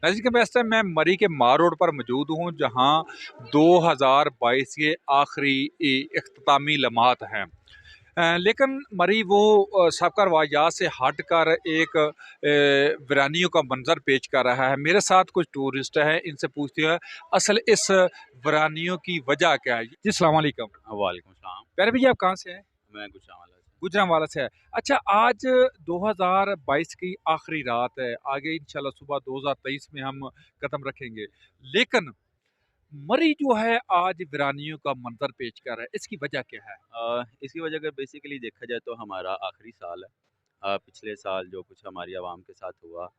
ऐसे कि इस टाइम मैं मरी के मार रोड पर मौजूद हूँ, जहाँ 2022 के आखिरी इख्तितामी लम्हात हैं। लेकिन मरी वो साबका रवायात से हट कर एक वीरानियों का मंजर पेश कर रहा है। मेरे साथ कुछ टूरिस्ट हैं, इनसे पूछते हैं असल इस वीरानियों की वजह क्या है। जी सलाम वालेकुम। वालेकुम सलाम। प्यारे भैया, आप कहाँ से हैं? मैं गुजरांवाला से। गुजरांवाला से है। अच्छा, आज 2022 की आखिरी रात है, आगे इंशाल्लाह सुबह 2023 में हम कदम रखेंगे। लेकिन मरी जो है आज वीरानियों का मंजर पेश कर रहा है, इसकी वजह क्या है? इसकी वजह अगर बेसिकली देखा जाए तो हमारा आखिरी साल है। पिछले साल जो कुछ हमारी आवाम के साथ हुआ,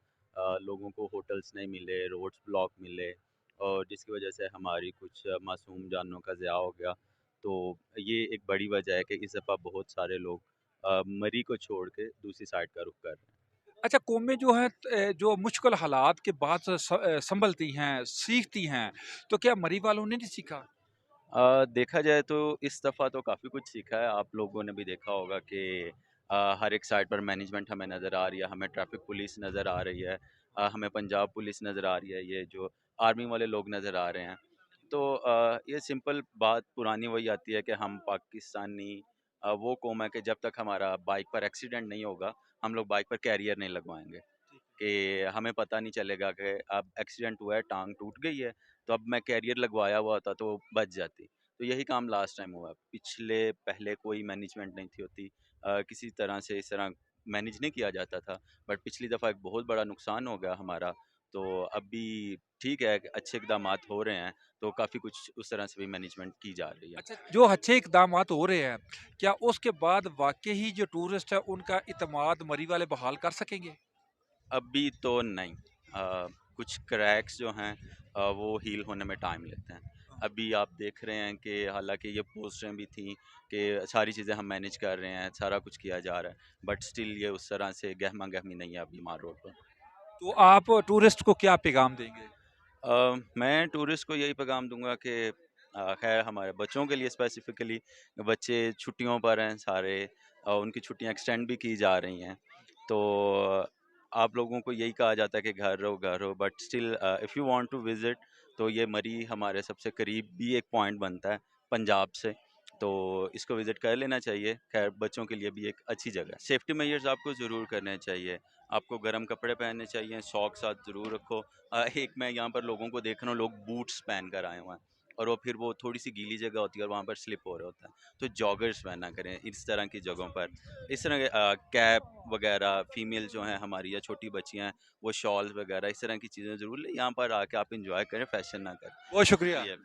लोगों को होटल्स नहीं मिले, रोड्स ब्लॉक मिले और जिसकी वजह से हमारी कुछ मासूम जानों का ज़िया हो गया। तो ये एक बड़ी वजह है कि इस दफ़ा बहुत सारे लोग मरी को छोड़ के दूसरी साइड का रुख कर रहे हैं। अच्छा, कौमें जो हैं जो मुश्किल हालात के बाद संभलती हैं, सीखती हैं, तो क्या मरी वालों ने नहीं सीखा? देखा जाए तो इस दफ़ा तो काफ़ी कुछ सीखा है। आप लोगों ने भी देखा होगा कि हर एक साइड पर मैनेजमेंट हमें नज़र आ रही है, हमें ट्रैफ़िक पुलिस नज़र आ रही है, हमें पंजाब पुलिस नज़र आ रही है, ये जो आर्मी वाले लोग नज़र आ रहे हैं। तो ये सिंपल बात पुरानी वही आती है कि हम पाकिस्तानी वो कौम है कि जब तक हमारा बाइक पर एक्सीडेंट नहीं होगा, हम लोग बाइक पर कैरियर नहीं लगवाएँगे। कि हमें पता नहीं चलेगा कि अब एक्सीडेंट हुआ है, टाँग टूट गई है, तो अब मैं कैरियर लगवाया हुआ होता तो बच जाती। तो यही काम लास्ट टाइम हुआ। पिछले पहले कोई मैनेजमेंट नहीं थी होती, किसी तरह से इस तरह मैनेज नहीं किया जाता था। बट पिछली दफ़ा एक बहुत बड़ा नुकसान हो गया हमारा, तो अभी ठीक है, अच्छे इक़दामात हो रहे हैं, तो काफ़ी कुछ उस तरह से भी मैनेजमेंट की जा रही है। अच्छा, जो अच्छे इक़दामात हो रहे हैं, क्या उसके बाद वाक़ई ही जो टूरिस्ट है उनका इत्मीनान मरी वाले बहाल कर सकेंगे? अभी तो नहीं। कुछ क्रैक्स जो हैं वो हील होने में टाइम लेते हैं। अभी आप देख रहे हैं कि हालाँकि ये पोस्टें भी थी कि सारी चीज़ें हम मैनेज कर रहे हैं, सारा कुछ किया जा रहा है, बट स्टिल ये उस तरह से गहमा-गहमी नहीं है अभी मार रोड पर। तो आप टूरिस्ट को क्या पैगाम देंगे? मैं टूरिस्ट को यही पैगाम दूँगा कि ख़ैर हमारे बच्चों के लिए स्पेसिफ़िकली, बच्चे छुट्टियों पर हैं सारे, उनकी छुट्टियाँ एक्सटेंड भी की जा रही हैं। तो आप लोगों को यही कहा जाता है कि घर रहो, but still if you want to visit तो ये मरी हमारे सबसे करीब भी एक पॉइंट बनता है पंजाब से, तो इसको विज़िट कर लेना चाहिए। ख़ैर बच्चों के लिए भी एक अच्छी जगह है। सेफ्टी मेजर्स आपको ज़रूर करने चाहिए। आपको गर्म कपड़े पहनने चाहिए, सॉक्स साथ ज़रूर रखो। एक मैं यहाँ पर लोगों को देख रहा हूँ, लोग बूट्स पहन कर आए हुए हैं और वो फिर वो थोड़ी-सी गीली जगह होती है और वहाँ पर स्लिप हो रहा होता है। तो जॉगर्स पहना करें इस तरह की जगहों पर। इस तरह के कैप वगैरह फीमेल जो हैं हमारी या छोटी बच्चियाँ हैं, वो शॉल्स वगैरह इस तरह की चीज़ें ज़रूर लें। यहाँ पर आके आप एन्जॉय करें, फैशन ना करें। बहुत शुक्रिया। शुक्रिया।